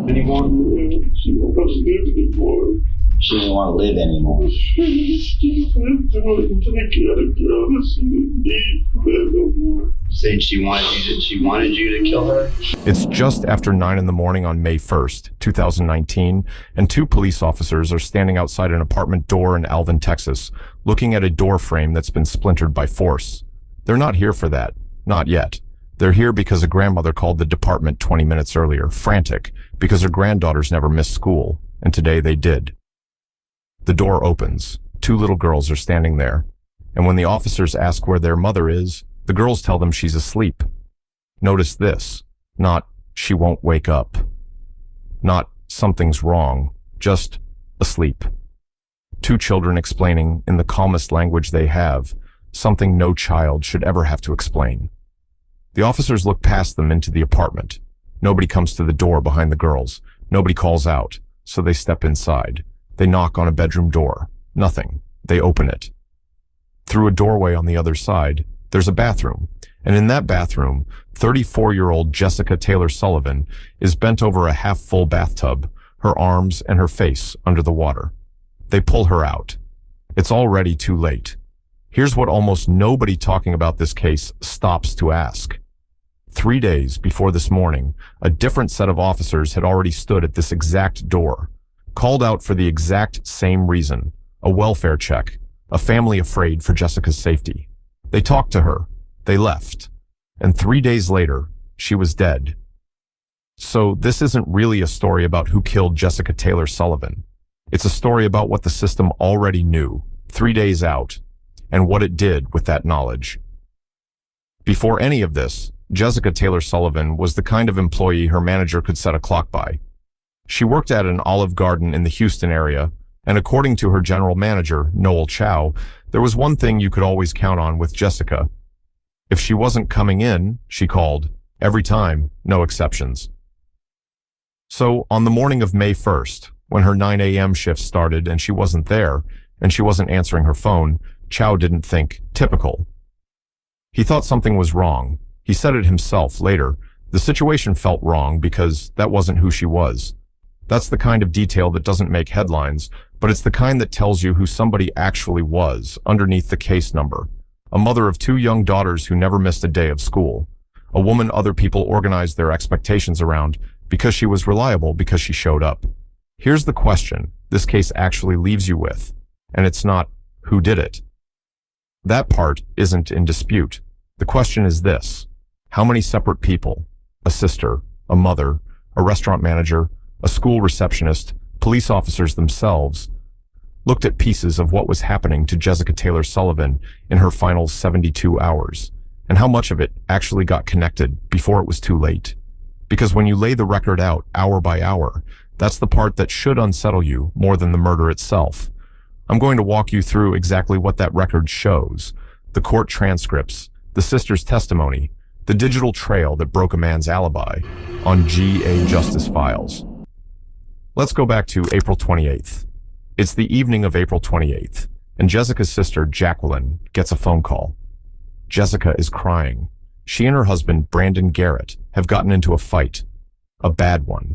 anymore? Yeah, she won't want to live anymore. She doesn't want to live anymore. Said she wanted you to kill her? It's just after 9 in the morning on May 1st, 2019, and 2 police officers are standing outside an apartment door in Alvin, Texas, looking at a door frame that's been splintered by force. They're not here for that. Not yet. They're here because a grandmother called the department 20 minutes earlier, frantic, because her granddaughters never missed school, and today they did. The door opens. 2 little girls are standing there, and when the officers ask where their mother is, the girls tell them she's asleep. Notice this, not she won't wake up, not something's wrong, just asleep. 2 children explaining, in the calmest language they have, something no child should ever have to explain. The officers look past them into the apartment. Nobody comes to the door behind the girls. Nobody calls out, so they step inside. They knock on a bedroom door. Nothing. They open it. Through a doorway on the other side, there's a bathroom, and in that bathroom, 34-year-old Jessica Taylor Sullivan is bent over a half-full bathtub, her arms and her face under the water. They pull her out. It's already too late. Here's what almost nobody talking about this case stops to ask. 3 days before this morning, a different set of officers had already stood at this exact door, called out for the exact same reason, a welfare check, a family afraid for Jessica's safety. They talked to her, they left, and 3 days later, she was dead. So this isn't really a story about who killed Jessica Taylor Sullivan. It's a story about what the system already knew, 3 days out, and what it did with that knowledge. Before any of this, Jessica Taylor Sullivan was the kind of employee her manager could set a clock by. She worked at an Olive Garden in the Houston area, and according to her general manager, Noel Chow, there was one thing you could always count on with Jessica. If she wasn't coming in, she called. Every time, no exceptions. So, on the morning of May 1st, when her 9 a.m. shift started and she wasn't there, and she wasn't answering her phone, Chow didn't think, typical. He thought something was wrong. He said it himself later. The situation felt wrong because that wasn't who she was. That's the kind of detail that doesn't make headlines, but it's the kind that tells you who somebody actually was underneath the case number. A mother of 2 young daughters who never missed a day of school. A woman other people organized their expectations around because she was reliable, because she showed up. Here's the question this case actually leaves you with, and it's not, who did it? That part isn't in dispute. The question is this: how many separate people, a sister, a mother, a restaurant manager, a school receptionist, police officers themselves, looked at pieces of what was happening to Jessica Taylor Sullivan in her final 72 hours, and how much of it actually got connected before it was too late? Because when you lay the record out hour by hour, that's the part that should unsettle you more than the murder itself. I'm going to walk you through exactly what that record shows: the court transcripts, the sister's testimony, the digital trail that broke a man's alibi, on GA Justice Files. Let's go back to April 28th. It's the evening of April 28th, and Jessica's sister, Jacqueline, gets a phone call. Jessica is crying. She and her husband, Brandon Garrett, have gotten into a fight. A bad one.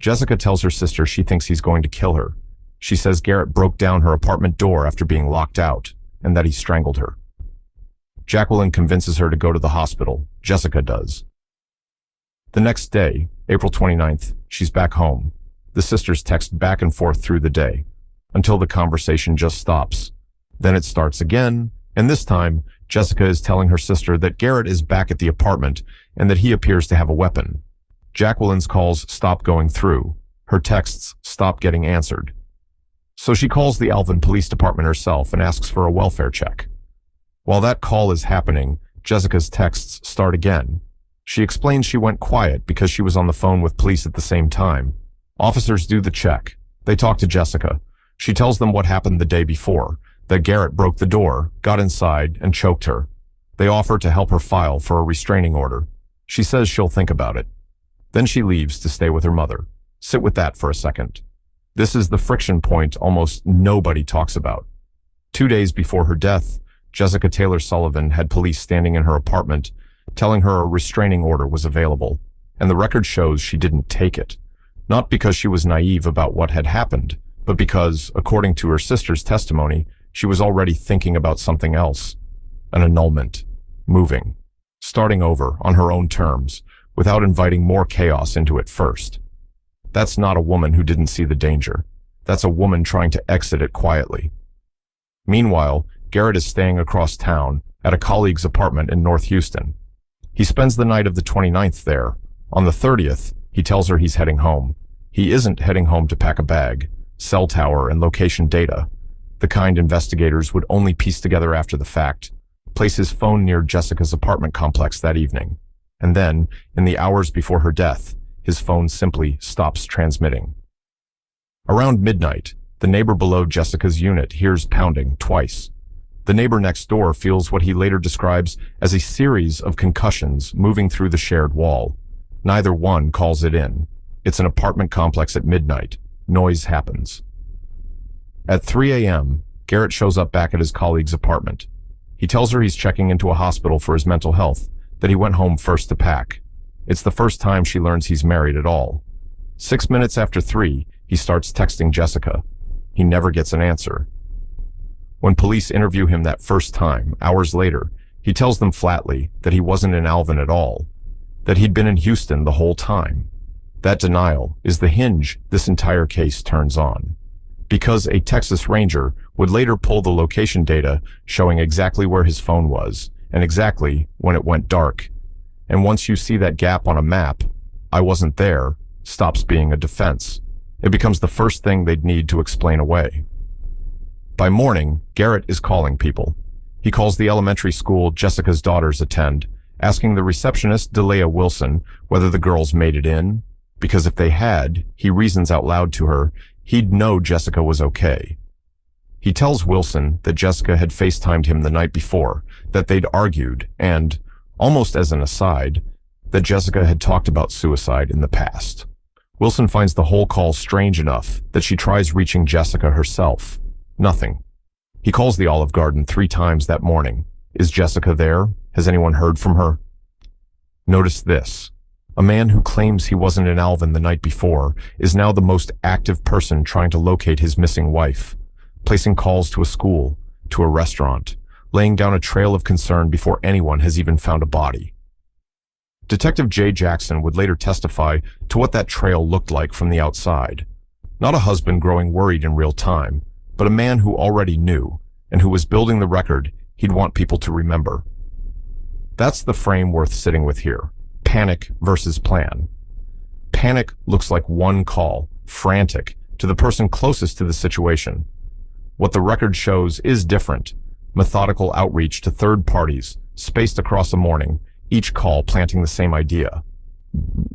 Jessica tells her sister she thinks he's going to kill her. She says Garrett broke down her apartment door after being locked out, and that he strangled her. Jacqueline convinces her to go to the hospital. Jessica does. The next day, April 29th, she's back home. The sisters text back and forth through the day, until the conversation just stops. Then it starts again, and this time, Jessica is telling her sister that Garrett is back at the apartment and that he appears to have a weapon. Jacqueline's calls stop going through. Her texts stop getting answered. So she calls the Alvin Police Department herself and asks for a welfare check. While that call is happening, Jessica's texts start again. She explains she went quiet because she was on the phone with police at the same time. Officers do the check. They talk to Jessica. She tells them what happened the day before, that Garrett broke the door, got inside, and choked her. They offer to help her file for a restraining order. She says she'll think about it. Then she leaves to stay with her mother. Sit with that for a second. This is the friction point almost nobody talks about. 2 days before her death, Jessica Taylor Sullivan had police standing in her apartment, telling her a restraining order was available, and the record shows she didn't take it. Not because she was naive about what had happened, but because, according to her sister's testimony, she was already thinking about something else. An annulment. Moving. Starting over on her own terms, without inviting more chaos into it first. That's not a woman who didn't see the danger. That's a woman trying to exit it quietly. Meanwhile, Garrett is staying across town at a colleague's apartment in North Houston. He spends the night of the 29th there. On the 30th, he tells her he's heading home. He isn't heading home to pack a bag, cell tower, and location data, the kind investigators would only piece together after the fact. Place his phone near Jessica's apartment complex that evening. And then, in the hours before her death, his phone simply stops transmitting. Around midnight, the neighbor below Jessica's unit hears pounding twice. The neighbor next door feels what he later describes as a series of concussions moving through the shared wall. Neither one calls it in. It's an apartment complex at midnight. Noise happens. At 3 a.m., Garrett shows up back at his colleague's apartment. He tells her he's checking into a hospital for his mental health, that he went home first to pack. It's the first time she learns he's married at all. 6 minutes after 3, he starts texting Jessica. He never gets an answer. When police interview him that first time, hours later, he tells them flatly that he wasn't in Alvin at all, that he'd been in Houston the whole time. That denial is the hinge this entire case turns on. Because a Texas Ranger would later pull the location data showing exactly where his phone was and exactly when it went dark. And once you see that gap on a map, "I wasn't there," stops being a defense. It becomes the first thing they'd need to explain away. By morning, Garrett is calling people. He calls the elementary school Jessica's daughters attend, asking the receptionist, Delia Wilson, whether the girls made it in. Because if they had, he reasons out loud to her, he'd know Jessica was okay. He tells Wilson that Jessica had FaceTimed him the night before, that they'd argued, and, almost as an aside, that Jessica had talked about suicide in the past. Wilson finds the whole call strange enough that she tries reaching Jessica herself. Nothing. He calls the Olive Garden 3 times that morning. Is Jessica there? Has anyone heard from her? Notice this. A man who claims he wasn't in Alvin the night before is now the most active person trying to locate his missing wife, placing calls to a school, to a restaurant, laying down a trail of concern before anyone has even found a body. Detective Jay Jackson would later testify to what that trail looked like from the outside. Not a husband growing worried in real time, but a man who already knew, and who was building the record he'd want people to remember. That's the frame worth sitting with here. Panic versus plan. Panic looks like one call, frantic, to the person closest to the situation. What the record shows is different. Methodical outreach to third parties, spaced across a morning, each call planting the same idea.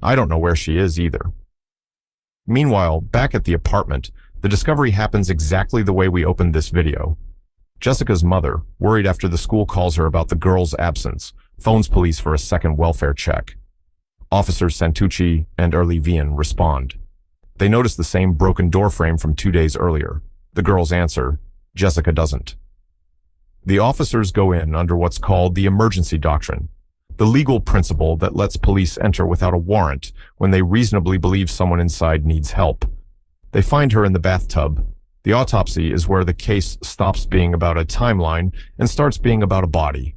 I don't know where she is either. Meanwhile, back at the apartment, the discovery happens exactly the way we opened this video. Jessica's mother, worried after the school calls her about the girl's absence, phones police for a second welfare check. Officers Santucci and Erlevian respond. They notice the same broken door frame from 2 days earlier. The girls answer, Jessica doesn't. The officers go in under what's called the emergency doctrine, the legal principle that lets police enter without a warrant when they reasonably believe someone inside needs help. They find her in the bathtub. The autopsy is where the case stops being about a timeline and starts being about a body.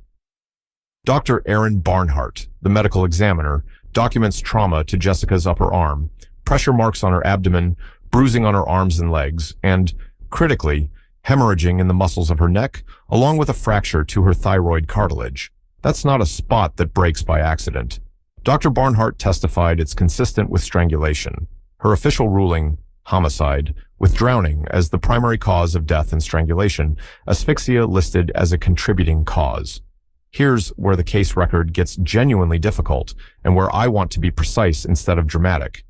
Dr. Aaron Barnhart, the medical examiner, documents trauma to Jessica's upper arm, pressure marks on her abdomen, bruising on her arms and legs, and, critically, hemorrhaging in the muscles of her neck, along with a fracture to her thyroid cartilage. That's not a spot that breaks by accident. Dr. Barnhart testified it's consistent with strangulation. Her official ruling, homicide, with drowning as the primary cause of death and strangulation, asphyxia listed as a contributing cause. Here's where the case record gets genuinely difficult and where I want to be precise instead of dramatic.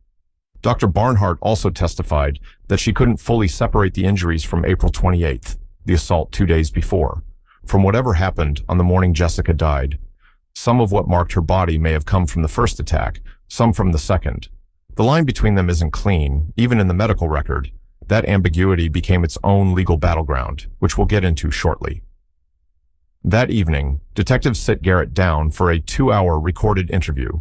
Dr. Barnhart also testified that she couldn't fully separate the injuries from April 28th, the assault 2 days before, from whatever happened on the morning Jessica died. Some of what marked her body may have come from the first attack, some from the second. The line between them isn't clean, even in the medical record. That ambiguity became its own legal battleground, which we'll get into shortly. That evening, detectives sit Garrett down for a 2-hour recorded interview.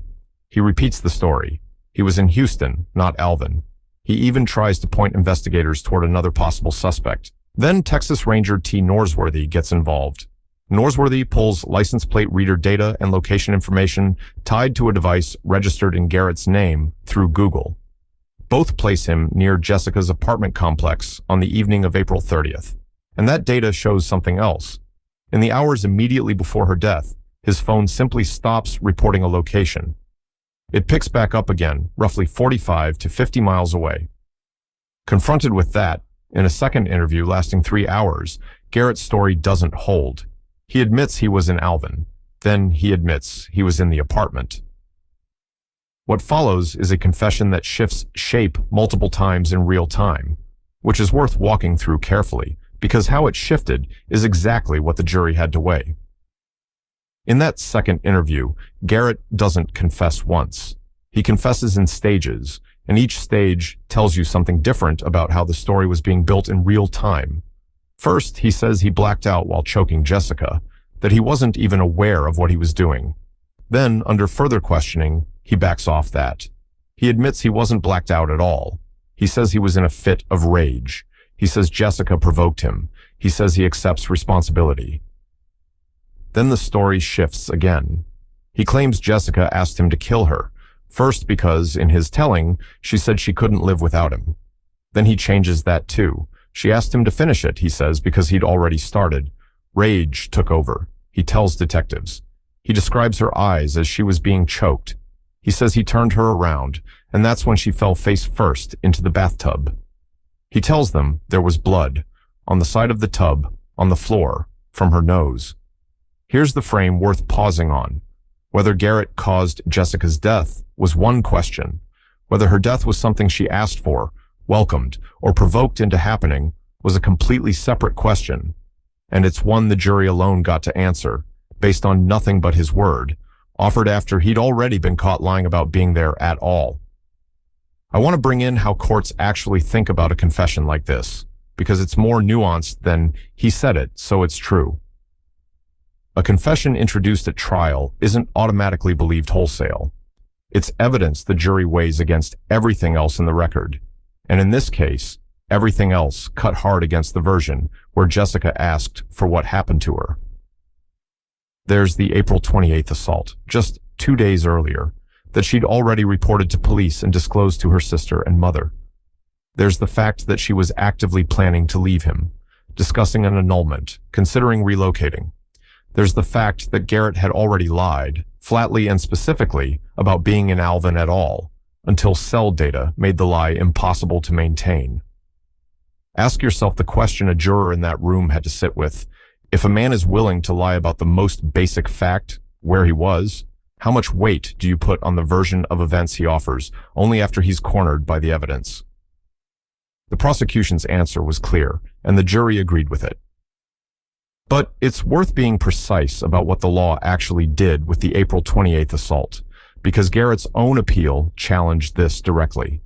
He repeats the story. He was in Houston, not Alvin. He even tries to point investigators toward another possible suspect. Then Texas Ranger T. Norsworthy gets involved. Norsworthy pulls license plate reader data and location information tied to a device registered in Garrett's name through Google. Both place him near Jessica's apartment complex on the evening of April 30th. And that data shows something else. In the hours immediately before her death, his phone simply stops reporting a location. It picks back up again, roughly 45 to 50 miles away. Confronted with that, in a second interview lasting 3 hours, Garrett's story doesn't hold. He admits he was in Alvin. Then he admits he was in the apartment. What follows is a confession that shifts shape multiple times in real time, which is worth walking through carefully, because how it shifted is exactly what the jury had to weigh. In that second interview, Garrett doesn't confess once. He confesses in stages, and each stage tells you something different about how the story was being built in real time. First, he says he blacked out while choking Jessica, that he wasn't even aware of what he was doing. Then, under further questioning, he backs off that. He admits he wasn't blacked out at all. He says he was in a fit of rage. He says Jessica provoked him. He says he accepts responsibility. Then the story shifts again. He claims Jessica asked him to kill her, first because, in his telling, she said she couldn't live without him. Then he changes that too. She asked him to finish it, he says, because he'd already started. Rage took over, he tells detectives. He describes her eyes as she was being choked. He says he turned her around, and that's when she fell face first into the bathtub. He tells them there was blood, on the side of the tub, on the floor, from her nose. Here's the frame worth pausing on. Whether Garrett caused Jessica's death was one question. Whether her death was something she asked for, welcomed, or provoked into happening was a completely separate question. And it's one the jury alone got to answer, based on nothing but his word, offered after he'd already been caught lying about being there at all. I want to bring in how courts actually think about a confession like this, because it's more nuanced than he said it, so it's true. A confession introduced at trial isn't automatically believed wholesale. It's evidence the jury weighs against everything else in the record. And in this case, everything else cut hard against the version where Jessica asked for what happened to her. There's the April 28th assault, just 2 days earlier, that she'd already reported to police and disclosed to her sister and mother. There's the fact that she was actively planning to leave him, discussing an annulment, considering relocating. There's the fact that Garrett had already lied, flatly and specifically, about being in Alvin at all, until cell data made the lie impossible to maintain. Ask yourself the question a juror in that room had to sit with. If a man is willing to lie about the most basic fact, where he was, how much weight do you put on the version of events he offers, only after he's cornered by the evidence? The prosecution's answer was clear, and the jury agreed with it. But it's worth being precise about what the law actually did with the April 28th assault, because Garrett's own appeal challenged this directly.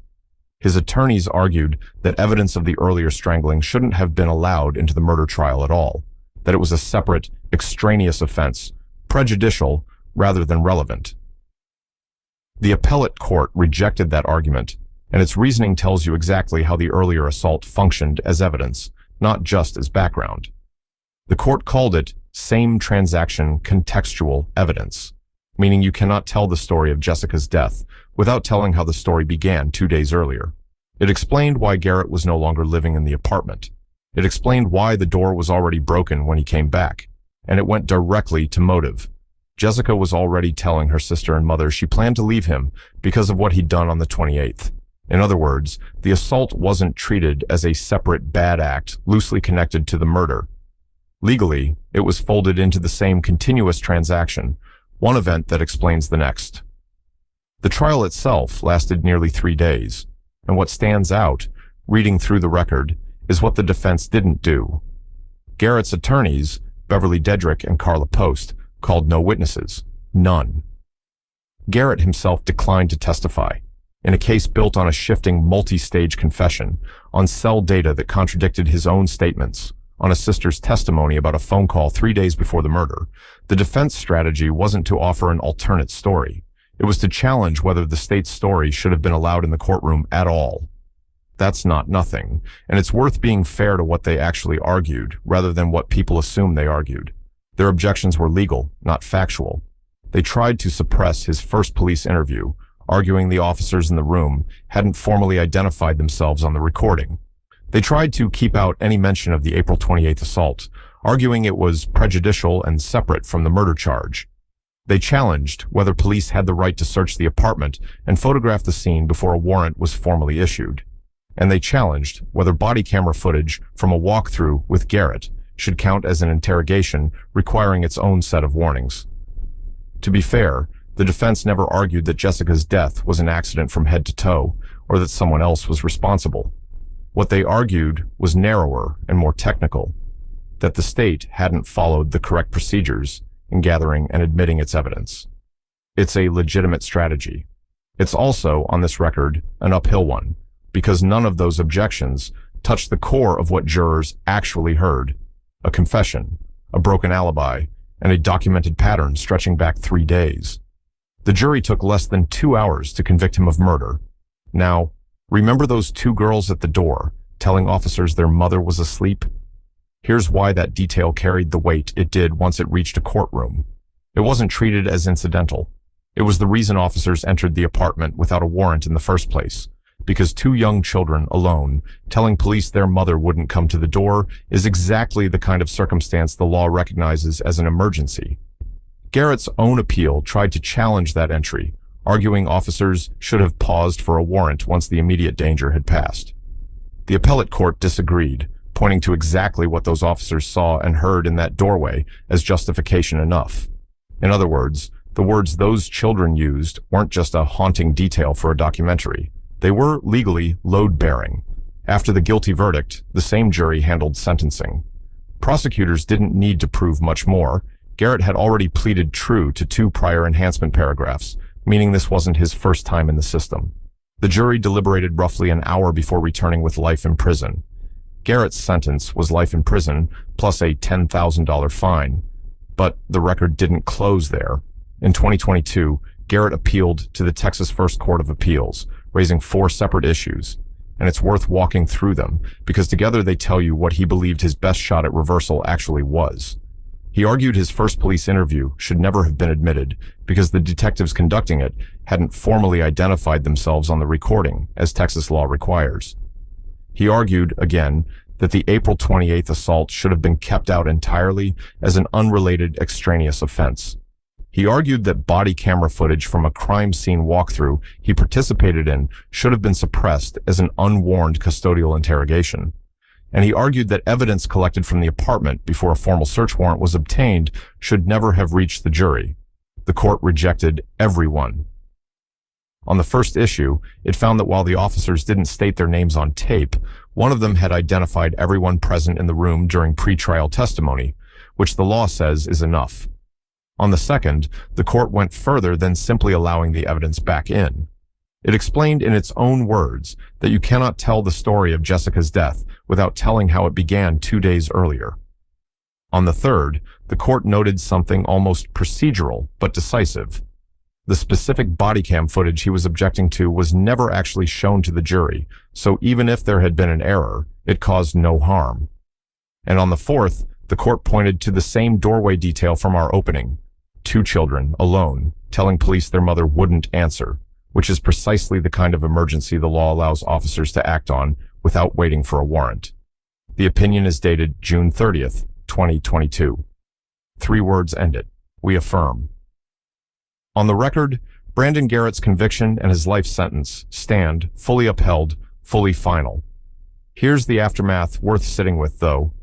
His attorneys argued that evidence of the earlier strangling shouldn't have been allowed into the murder trial at all, that it was a separate, extraneous offense, prejudicial rather than relevant. The appellate court rejected that argument, and its reasoning tells you exactly how the earlier assault functioned as evidence, not just as background. The court called it same transaction contextual evidence, meaning you cannot tell the story of Jessica's death without telling how the story began 2 days earlier. It explained why Garrett was no longer living in the apartment. It explained why the door was already broken when he came back, and it went directly to motive. Jessica was already telling her sister and mother she planned to leave him because of what he'd done on the 28th. In other words, the assault wasn't treated as a separate bad act loosely connected to the murder. Legally, it was folded into the same continuous transaction, one event that explains the next. The trial itself lasted nearly 3 days, and what stands out, reading through the record, is what the defense didn't do. Garrett's attorneys, Beverly Dedrick and Carla Post, called no witnesses. None. Garrett himself declined to testify, in a case built on a shifting multi-stage confession, on cell data that contradicted his own statements, on a sister's testimony about a phone call 3 days before the murder. The defense strategy wasn't to offer an alternate story. It was to challenge whether the state's story should have been allowed in the courtroom at all. That's not nothing, and it's worth being fair to what they actually argued, rather than what people assume they argued. Their objections were legal, not factual. They tried to suppress his first police interview, arguing the officers in the room hadn't formally identified themselves on the recording. They tried to keep out any mention of the April 28th assault, arguing it was prejudicial and separate from the murder charge. They challenged whether police had the right to search the apartment and photograph the scene before a warrant was formally issued. And they challenged whether body camera footage from a walkthrough with Garrett should count as an interrogation requiring its own set of warnings. To be fair, the defense never argued that Jessica's death was an accident from head to toe, or that someone else was responsible. What they argued was narrower and more technical, that the state hadn't followed the correct procedures in gathering and admitting its evidence. It's a legitimate strategy. It's also, on this record, an uphill one, because none of those objections touched the core of what jurors actually heard: a confession, a broken alibi, and a documented pattern stretching back 3 days. The jury took less than 2 hours to convict him of murder. Now, remember those 2 girls at the door telling officers their mother was asleep? Here's why that detail carried the weight it did once it reached a courtroom. It wasn't treated as incidental. It was the reason officers entered the apartment without a warrant in the first place, because 2 young children alone telling police their mother wouldn't come to the door is exactly the kind of circumstance the law recognizes as an emergency. Garrett's own appeal tried to challenge that entry, arguing officers should have paused for a warrant once the immediate danger had passed. The appellate court disagreed, pointing to exactly what those officers saw and heard in that doorway as justification enough. In other words, the words those children used weren't just a haunting detail for a documentary. They were legally load-bearing. After the guilty verdict, the same jury handled sentencing. Prosecutors didn't need to prove much more. Garrett had already pleaded true to 2 prior enhancement paragraphs, meaning this wasn't his first time in the system. The jury deliberated roughly an hour before returning with life in prison. Garrett's sentence was life in prison plus a $10,000 fine. But the record didn't close there. In 2022, Garrett appealed to the Texas First Court of Appeals, raising 4 separate issues. And it's worth walking through them, because together they tell you what he believed his best shot at reversal actually was. He argued his first police interview should never have been admitted because the detectives conducting it hadn't formally identified themselves on the recording, as Texas law requires. He argued, again, that the April 28th assault should have been kept out entirely as an unrelated extraneous offense. He argued that body camera footage from a crime scene walkthrough he participated in should have been suppressed as an unwarned custodial interrogation. And he argued that evidence collected from the apartment before a formal search warrant was obtained should never have reached the jury. The court rejected every one. On the first issue, it found that while the officers didn't state their names on tape, one of them had identified everyone present in the room during pretrial testimony, which the law says is enough. On the second, the court went further than simply allowing the evidence back in. It explained in its own words that you cannot tell the story of Jessica's death without telling how it began 2 days earlier. On the third, the court noted something almost procedural but decisive. The specific body cam footage he was objecting to was never actually shown to the jury, so even if there had been an error, it caused no harm. And on the fourth, the court pointed to the same doorway detail from our opening: 2 children, alone, telling police their mother wouldn't answer, which is precisely the kind of emergency the law allows officers to act on without waiting for a warrant. The opinion is dated June 30th, 2022. 3 words end it: we affirm. On the record, Brandon Garrett's conviction and his life sentence stand fully upheld, fully final. Here's the aftermath worth sitting with, though.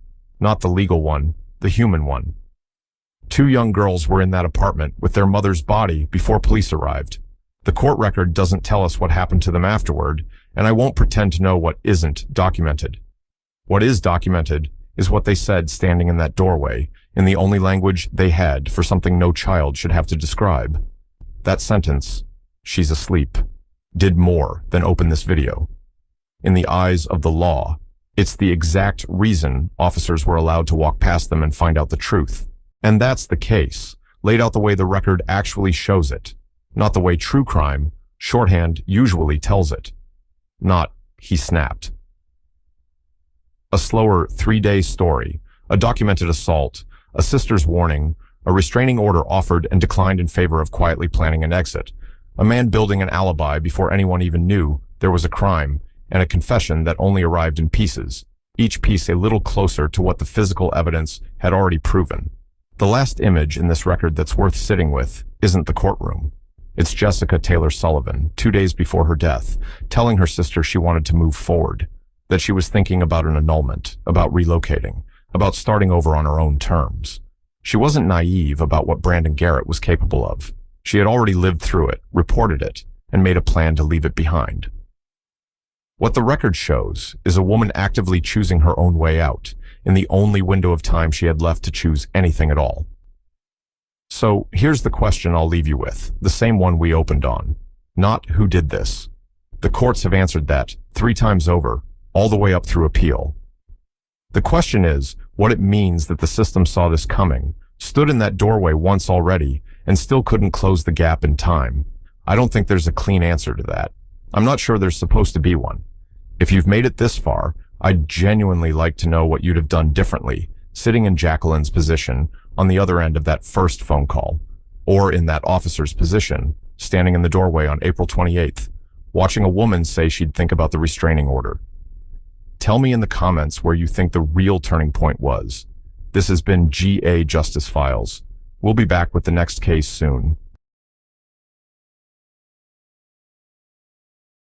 Not the legal one, the human one. 2 young girls were in that apartment with their mother's body before police arrived. The court record doesn't tell us what happened to them afterward, and I won't pretend to know what isn't documented. What is documented is what they said standing in that doorway, in the only language they had for something no child should have to describe. That sentence, "she's asleep," did more than open this video. In the eyes of the law, it's the exact reason officers were allowed to walk past them and find out the truth. And that's the case, laid out the way the record actually shows it, not the way true crime, shorthand, usually tells it. Not, he snapped. A slower 3-day story, a documented assault, a sister's warning, a restraining order offered and declined in favor of quietly planning an exit, a man building an alibi before anyone even knew there was a crime, and a confession that only arrived in pieces, each piece a little closer to what the physical evidence had already proven. The last image in this record that's worth sitting with isn't the courtroom. It's Jessica Taylor Sullivan, 2 days before her death, telling her sister she wanted to move forward, that she was thinking about an annulment, about relocating, about starting over on her own terms. She wasn't naive about what Brandon Garrett was capable of. She had already lived through it, reported it, and made a plan to leave it behind. What the record shows is a woman actively choosing her own way out, in the only window of time she had left to choose anything at all. So here's the question I'll leave you with, the same one we opened on. Not who did this. The courts have answered that 3 times over, all the way up through appeal. The question is what it means that the system saw this coming, stood in that doorway once already, and still couldn't close the gap in time. I don't think there's a clean answer to that. I'm not sure there's supposed to be one. If you've made it this far, I'd genuinely like to know what you'd have done differently, sitting in Jacqueline's position on the other end of that first phone call, or in that officer's position, standing in the doorway on April 28th, watching a woman say she'd think about the restraining order. Tell me in the comments where you think the real turning point was. This has been GA Justice Files. We'll be back with the next case soon.